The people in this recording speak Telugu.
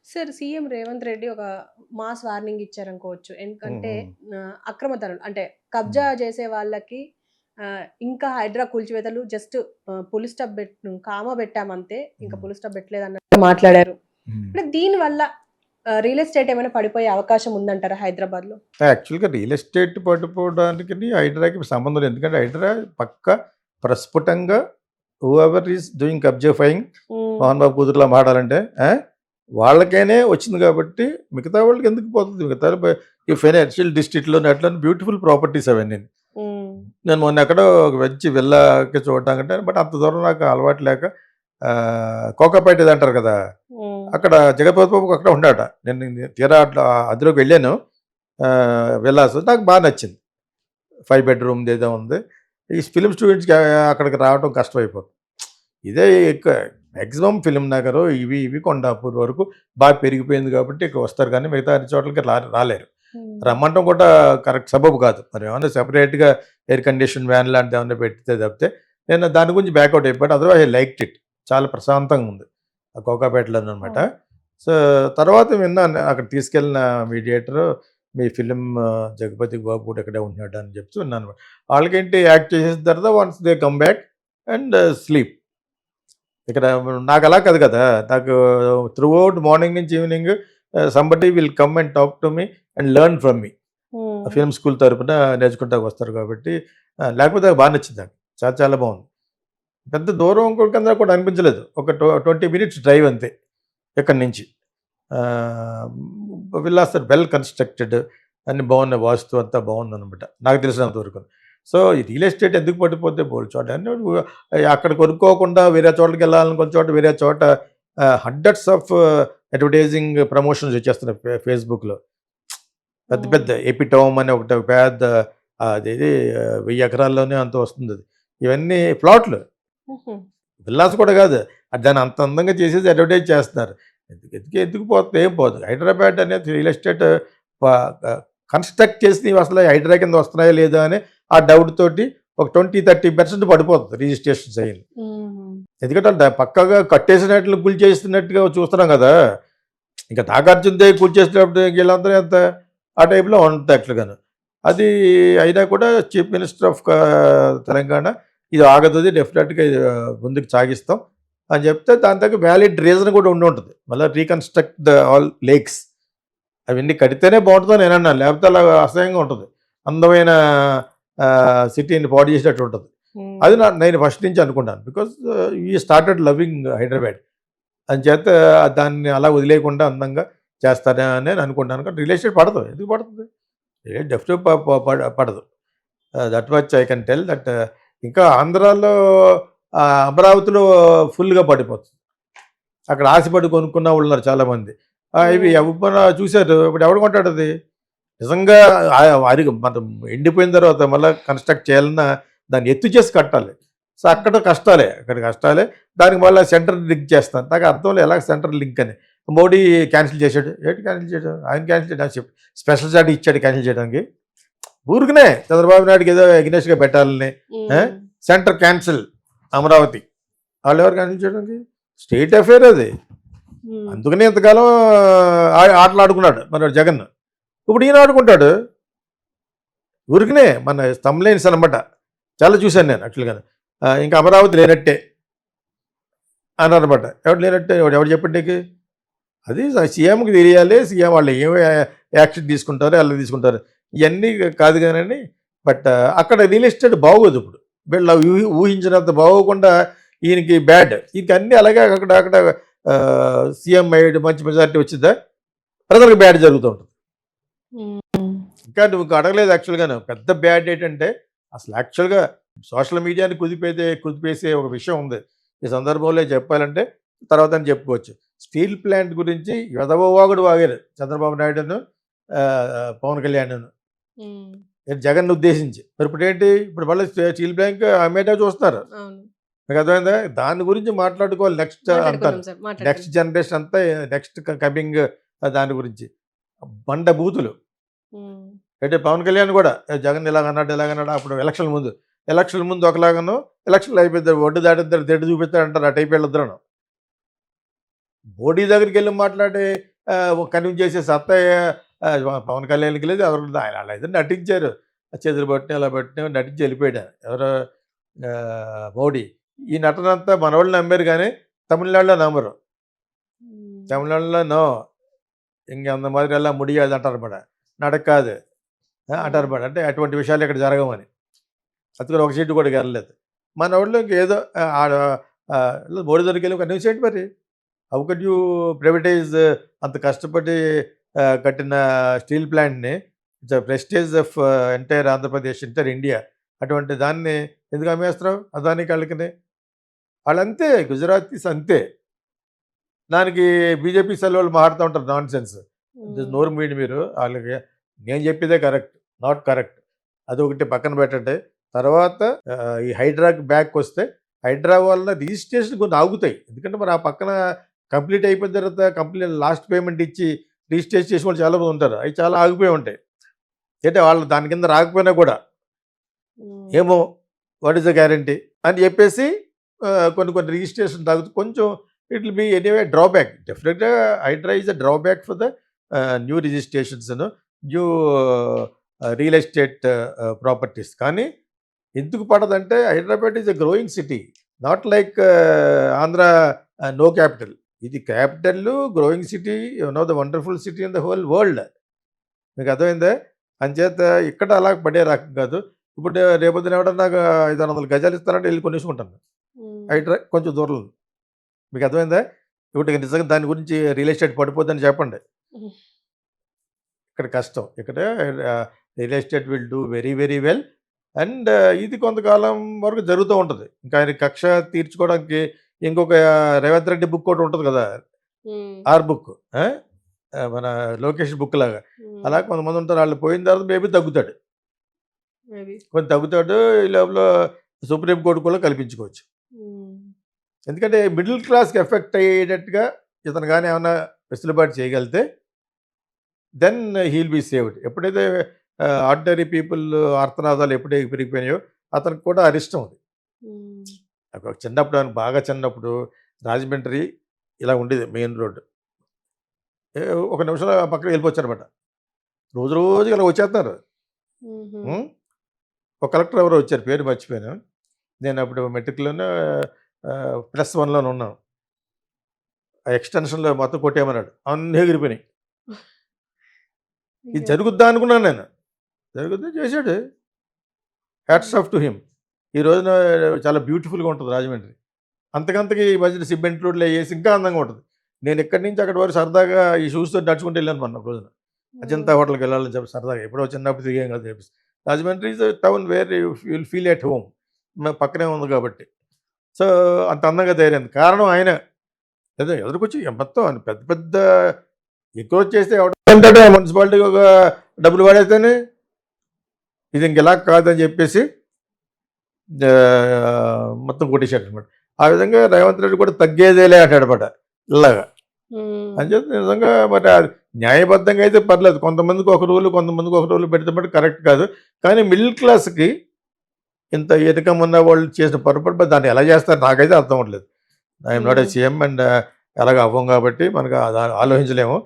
సార్ సీఎం రేవంత్ రెడ్డి ఒక మాస్ వార్నింగ్ ఇచ్చారనుకోవచ్చు. హ్మ్. ఎందుకంటే హ్మ్. అక్రమ తరలు అంటే హ్మ్. కబ్జా చేసే వాళ్ళకి ఇంకా హైడ్రా కూల్చివేతలు జస్ట్ పులి స్టాప్ కామా పెట్టామంతే. ఇంకా హ్మ్. పులి స్టాప్ పెట్టలేదన్నట్టు మాట్లాడారు. హ్మ్. అంటే దీనివల్ల రియల్ ఎస్టేట్ ఏమైనా పడిపోయే అవకాశం ఉందంటారా హైదరాబాద్‌లో? యాక్చువల్‌గా రియల్ ఎస్టేట్ పడిపోవడానికిని హైడ్రాకి సంబంధం లేదు. ఎందుకంటే హైడ్రా పక్కా ప్రస్ఫుటంగా హూఎవర్ ఈస్ డూయింగ్ కబ్జాఫైయింగ్ హ్మ్. మోహన్ బాబు కూతురులా మాటాడంటే వాళ్ళకేనే వచ్చింది కాబట్టి మిగతా వాళ్ళకి ఎందుకు పోతుంది? మిగతా ఈ ఫైనాన్షియల్ డిస్ట్రిక్ట్‌లోని అట్లని బ్యూటిఫుల్ ప్రాపర్టీస్ అవన్నీని. హ్మ్. నేను మొన్న ఎక్కడో ఒక మంచి విల్లాకి చూడటానికంటే బట్ అంత దూరం నాకు అలవాటు లేక కోకాపేట ఇది అంటారు కదా! హ్మ్. అక్కడ జగపతి బాబు అక్కడే ఉన్నాడట. నేను తీరా అట్లా అందులోకి వెళ్ళాను. విల్లాస్ నాకు బాగా నచ్చింది. 5 బెడ్‌రూమ్‌ది ఏదో ఉంది. ఈ ఫిల్మ్ స్టూడెంట్స్‌కి అక్కడికి రావడం కష్టమైపోతుంది. ఇదే ఎక్కువ మాక్సిమం ఫిల్మ్ నగరు ఇవి కొండాపూర్ వరకు బాగా పెరిగిపోయింది కాబట్టి ఇక్కడ వస్తారు కానీ మిగతా అన్ని చోట్లకి రాలేరు. హ్మ్. రమ్మంటం కూడా కరెక్ట్ సబబు కాదు. మరి ఏమన్నా సెపరేట్‌గా ఎయిర్ కండిషన్ వ్యాన్ లాంటిది ఏమన్నా పెడితే తప్పితే నేను దాని గురించి బ్యాకౌట్ అయిపోయాను. Otherwise I liked it. చాలా ప్రశాంతంగా ఉంది. ఆ కోకాపేటలోననమాట. అవును. సో, తర్వాత విన్నాను అక్కడ తీసుకెళ్ళిన మీడియేటరు మీ ఫిల్మ్ జగపతి బాబు కూడా ఇక్కడే ఉంటున్నాడు అని చెప్తూ విన్నాను. వాళ్ళకేంటి యాక్ట్ చేసేసిన తర్వాత once they come back and sleep. ఇక్కడ నాకు అలా కాదు కదా! నాకు త్రూఔట్ మార్నింగ్ నుంచి evening somebody will come and talk to me and learn from me. Hmm. Film school తరపున నేర్చుకుంటా వస్తారు కాబట్టి లేకపోతే బాగా నచ్చింది నాకు. చాలా చాలా బాగుంది. పెద్ద దూరం కింద కూడా అనిపించలేదు. ఒక 20 మినిట్స్ డ్రైవ్ అంతే ఇక్కడి నుంచి. ఆహ్, విల్లాస్ ఆర్ వెల్ కన్‌స్ట్రక్టెడ్ అన్నీ బాగున్నాయి. వాస్తు అంతా బాగుందనమాట. నాకు తెలిసినంత వరకు. సో, ఈ రియల్ ఎస్టేట్ ఎందుకు పడిపోతే బోలెడు చోట అన్నీ అక్కడ కొనుక్కోకుండా వేరే చోటకెళ్ళాలనుకున్న చోట వేరే చోట హండ్రెడ్స్ ఆఫ్ అడ్వర్టైజింగ్ ప్రమోషన్స్ వచ్చేస్తున్నాయి ఫేస్‌బుక్‌లో. పెద్ద హ్మ్. పెద్ద ఎపిటోమ్ అని ఒకటి పెద్ద అదేది 1000 ఎకరాల్లోనే అంత వస్తుందది. ఇవన్నీ ప్లాట్లు. హుహు. విల్లాస్ కూడా కాదు. దాన్ని అంత అందంగా చేసేసి అడ్వర్టైజ్ చేస్తున్నారు. ఎందుకు పోతుంది? ఏం పోదు. హైదరాబాద్ అనేది రియల్ ఎస్టేట్ ప ఆహ్, కన్‌స్ట్రక్ట్ చేసినవి అసలు హైడ్రా కింద వస్తున్నాయా లేదా అని ఆ డౌట్ తోటి ఒక 20, 30% పడిపోతుంది రిజిస్ట్రేషన్స్ అయ్యిని. హుహు. ఎందుకంటే పక్కాగా కట్టేసినట్లు కూల్చేస్తున్నట్టుగా చూస్తున్నాం కదా! ఇంక నాగార్జునదే కూల్చేసినప్పుడు వీళ్ళందరూ ఎంత ఆ టైప్‌లో ఉంటది యాక్చువల్‌గాను. అది అయినా కూడా చీఫ్ మినిస్టర్ ఆఫ్ తెలంగాణ ఇది ఆగదది డెఫినెట్‌గా ఇది ముందుకు సాగిస్తాం అని చెప్తే దాని తగ్గ వ్యాలిడ్ రీజన్ కూడా ఉండుంటది. మళ్ళా రీకన్‌స్ట్రక్ట్ ఆల్ లేక్స్ అవన్నీ కడితేనే బావుంటదని నేనన్నాను. లేకపోతే అలా అసహ్యంగా ఉంటది. అందమైన సిటీని పాడు చేసినట్టు ఉంటది. అది హ్మ్. నేను ఫస్ట్ నుంచి అనుకున్నాను. బికాజ్ ఈ స్టార్టెడ్ లవింగ్ హైదరాబాద్. అంచేత దాన్ని అలా వదిలేయకుండా అందంగా చేస్తారని నేను అనుకుంటాను. కానీ రియల్ ఎస్టేట్ పడదు. ఎందుకు పడుతుంది? డెఫినెట్‌గా పడదు. That much I can tell that ఇంకా ఆంధ్రాలో అమరావతిలో ఫుల్‌గా పడిపోతుంది. అక్కడ ఆశపడి కొనుక్కున్న వాళ్ళున్నారు చాలామంది. ఇవి హ్మ్. ఎవ్వరు చూసారు. ఇప్పుడు ఎవడు కొంటాడది? నిజంగా అరిగి మనం ఎండిపోయిన తర్వాత మళ్ళా కన్‌స్ట్రక్ట్ చేయాలన్నా దాన్ని ఎత్తు చేసి కట్టాలి. సో, హ్మ్. అక్కడ కష్టాలే. అక్కడ కష్టాలే. దానికి మళ్ళా సెంటర్ లింక్ చేస్తాను. నాకు అర్థం లేదు ఎలాగ సెంటర్ లింక్ అని. మోడీ క్యాన్సిల్ చేసాడు. ఏంటి క్యాన్సిల్ చేయడం? ఆయన క్యాన్సిల్ చేయడం స్పెషల్ చార్జ్ ఇచ్చాడు క్యాన్సిల్ చేయడానికి. ఊరికనే చంద్రబాబు నాయుడుకి ఏదో ఎగ్నెస్ట్‌గా పెట్టాలని. ఆ! హ్మ్. Centre cancel Amaravati. ఆళ్ళెవరు క్యాన్సిల్ చేయడానికి? స్టేట్ అఫైర్ అది. హ్మ్. అందుకనే ఇంతకాలం ఆటలాడుకున్నాడు మనోడు జగన్. ఇప్పుడు ఈయన ఆడుకుంటాడు. ఊరికనే మన థంబ్‌నెయిల్స్ అనమాట. చాలా చూసాను నేను యాక్చువల్‌గాను. ఇంక అమరావతి లేనట్టే అన్నారనమాట. ఎవడు లేనట్టే ఎవడు చెప్పాడు నీకు? అది సీఎంకి తెలియాలి. సీఎం వాళ్ళు ఏమి యాక్షన్ తీసుకుంటారో, ఎలా తీసుకుంటారో. ఇయన్నీ కాదు గానండి. బట్ అక్కడ రియల్ ఎస్టేట్ బాగోదు ఇప్పుడు. వీళ్ళు ఊహించినంత బాగోకుండా ఈయనకి బ్యాడ్. ఈయనకి అన్నీ అలాగే అక్కడ అక్కడ సీఎం అయ్యాడు మంచి మెజారిటీ వచ్చిందా, ప్రజలకు బ్యాడ్ జరుగుతూ ఉంటుంది. హ్మ్. ఇంకా నువ్వు అడగలేదు యాక్చువల్‌గాను. పెద్ద బ్యాడ్ ఏంటంటే, అసలు యాక్చువల్‌గా సోషల్ మీడియాని కుదిపేసే ఒక విషయం ఉంది. ఈ సందర్భంలో చెప్పాలంటే తర్వాతని చెప్పుకోవచ్చు. స్టీల్ ప్లాంట్ గురించి వెధవవాగుడు వాగారు చంద్రబాబు నాయుడును, పవన్ కళ్యాణ్‌ను. హ్మ్. జగన్‌ని ఉద్దేశించి. మరి ఇప్పుడేంటి? ఇప్పుడు మళ్ళీ స్టీల్ ప్లాంట్ అమ్మేయటమే చూస్తున్నారు. అవును. మీకు అర్థమైందా? దాని గురించి మాట్లాడుకోవాలి నెక్స్ట్ అంతాను. మాట్లాడుకుందాం సార్. నెక్స్ట్ మాట్లాడుకుందాం. జనరేషన్ అంతా నెక్స్ట్ కమింగ్ దాని గురించి. బండ బూతులు. హ్మ్. అంటే పవన్ కళ్యాణ్ కూడా జగన్ ఇలాగన్నాడు, ఇలాగన్నాడు అప్పుడు ఎలక్షన్‌ల ముందు. ఎలక్షన్‌ల ముందు ఒకలాగాను, ఎలక్షన్‌లు అయిపోయిద్ది ఒడ్డు దాటిద్దారు తెడ్డు చూపిస్తాడంటారు ఆ టైప్ వీళ్ళిద్దరును. మోడీ దగ్గరికెళ్ళి మాట్లాడే కన్విన్స్ చేసే సత్తా పవన్ కళ్యాణ్కి లేదు, ఎవరు లేదు. ఆయన అలా ఏదో నటించారు, చేతులు పట్టిన ఇలా పట్టిన నటించి వెళ్ళిపోయాడు ఆయన. ఎవరో మోడీ. ఈ నటనంతా మనవాళ్ళు నమ్మారు కానీ తమిళనాడులో నమ్మరు. తమిళనాడులో నో ఇంక అంత మాదిరి ఎలా ముడియాది అంటారు అనమాట, నడకాదు అంటారు అనమాట. అంటే అటువంటి విషయాలు ఇక్కడ జరగమని. అందుకని ఒక సీటు కూడా గెలలేదు. మన వాళ్ళు ఇంకేదో మోడీ దగ్గరికి వెళ్ళి ఒక న్యూస్ ఏంటి మరి, హౌ కెన్ యూ ప్రైవేటైజ్ అంత కష్టపడి కట్టిన స్టీల్ ప్లాంట్ని, it's prestige of entire Andhra Pradesh, entire India, అటువంటి దాన్ని ఎందుకు అమ్మేస్తున్నావు అదానికి వాళ్ళకి? వాళ్ళంతే, గుజరాతీస్ అంతే. దానికి బీజేపీ సెలవులు మాట్లాడుతూ ఉంటారు నాన్ సెన్స్. నోరు మీడి మీరు వాళ్ళకి. నేను చెప్పేదే కరెక్ట్, నాట్ కరెక్ట్. అదొకటి పక్కన పెట్టండి. తర్వాత ఈ హైడ్రాకి బ్యాక్ వస్తే, హైడ్రా వల్ల రిజిస్ట్రేషన్ కొన్ని ఆగుతాయి. ఎందుకంటే మరి ఆ పక్కన కంప్లీట్ అయిపోయిన తర్వాత కంప్లీట్ లాస్ట్ పేమెంట్ ఇచ్చి రిజిస్ట్రేషన్ చేసే వాళ్ళు చాలామంది ఉంటారు. అవి చాలా ఆగిపోయి ఉంటాయి. అంటే వాళ్ళు దాని కింద రాకపోయినా కూడా ఏమో వాట్ ఈస్ ద గ్యారంటీ అని చెప్పేసి కొన్ని రిజిస్ట్రేషన్ తాగుతుంది. కొంచెం it will be anyway drawback. డెఫినెట్గా Hydra is a drawback for the new registrations, new real estate properties. కానీ ఎందుకు పడదంటే Hyderabad is a growing city, not like Andhra no capital. ఇది capital, growing city, one of the wonderful city in the whole world. మీకు అర్థమైందా? అంచేత ఇక్కడ అలా పడే రకం కాదు. ఇప్పుడు రేపొద్దున ఎవడన్నా 500 గజాలు ఇస్తానంటే వెళ్ళి కొనేసుకుంటాను. హైడ్రా కొంచెం దూరం. మీకు అర్థమైందా? ఇప్పుడు నిజంగా దాని గురించి రియల్ ఎస్టేట్ పడిపోద్దని చెప్పండి. ఇక్కడ కష్టం. ఇక్కడ real estate will do very very well. And ఇది కొంతకాలం వరకు జరుగుతూ ఉంటుంది. ఇంకా ఆయన కక్ష తీర్చుకోవడానికి ఇంకొక రేవంత్ రెడ్డి బుక్ ఒకటి ఉంటుంది కదా, ఆర్ బుక్, మన లోకేష్ బుక్ లాగా. అలా కొంతమంది ఉంటారు, వాళ్ళు పోయిన తర్వాత మేబీ తగ్గుతాడు, కొంచెం తగ్గుతాడు. ఈ లోపల సుప్రీంకోర్టు కూడా కల్పించుకోవచ్చు. ఎందుకంటే మిడిల్ క్లాస్కి ఎఫెక్ట్ అయ్యేటట్టుగా ఇతను కానీ ఏమైనా వెసులుబాటు చేయగలిగితే దెన్ హీల్ బీ సేవ్డ్. ఎప్పుడైతే ఆర్డినరీ పీపుల్ ఆర్తనాదాలు ఎప్పుడైతే పెరిగిపోయినాయో అతనికి కూడా అరిష్టం ఉంది. చిన్నప్పుడు ఆయన బాగా చిన్నప్పుడు రాజమండ్రి ఇలా ఉండేది మెయిన్ రోడ్డు. ఒక నిమిషంలో పక్కన వెళ్ళిపోవచ్చు అనమాట. రోజుకి ఇలా వచ్చేస్తున్నారు. ఒక కలెక్టర్ ఎవరో వచ్చారు, పేరు మర్చిపోయాను. నేను అప్పుడు మెట్రిక్లోనే +1లోనే ఉన్నాను. ఆ ఎక్స్టెన్షన్లో మొత్తం కొట్టేయమన్నాడు, అన్నీ ఎగిరిపోయినాయి. ఇది జరుగుద్దా అనుకున్నాను నేను, జరుగుద్దా చేశాడు. Hats off to him. ఈ రోజున చాలా బ్యూటిఫుల్గా ఉంటుంది రాజమండ్రి. అంతకంతకి ఈ మధ్యన సిమెంట్ రోడ్లు వేసి ఇంకా అందంగా ఉంటుంది. నేను ఇక్కడి నుంచి అక్కడి వరకు సరదాగా ఈ షూస్తో నడుచుకుంటూ వెళ్ళాను మొన్న రోజున. అజంతా హోటల్కి వెళ్ళాలని చెప్పి సరదాగా ఎప్పుడో చిన్నప్పుడు తిరిగాం కదా చెప్పేసి. Rajahmundry is town where you will feel at home, పక్కనే ఉంది కాబట్టి. సో అంత అందంగా తయారైంది. కారణం ఆయన ఏదో ఎదురుకొచ్చి మొత్తం పెద్ద పెద్ద ఎక్కువ చేస్తే ఎవడంటే మున్సిపాలిటీకి ఒక డబ్బులు వాడేస్తేనే ఇది ఇంకెలా కాదని చెప్పేసి మొత్తం కొట్టేశాడు అనమాట. ఆ విధంగా రేవంత్ రెడ్డి కూడా తగ్గేదేలే అంటాడనమాట ఇలాగా. అని చెప్పి నిజంగా మరి అది న్యాయబద్ధంగా అయితే పర్లేదు. కొంతమందికి ఒక రూలు పెడితే కరెక్ట్ కాదు. కానీ మిడిల్ క్లాస్కి ఇంత ఎన్నికం ఉన్న వాళ్ళు చేసిన పొరపాటు దాన్ని ఎలా చేస్తారు నాకైతే అర్థం అవ్వట్లేదు. I'm not a CM and ఎలాగ అవ్వం కాబట్టి మనకు ఆలోచించలేము.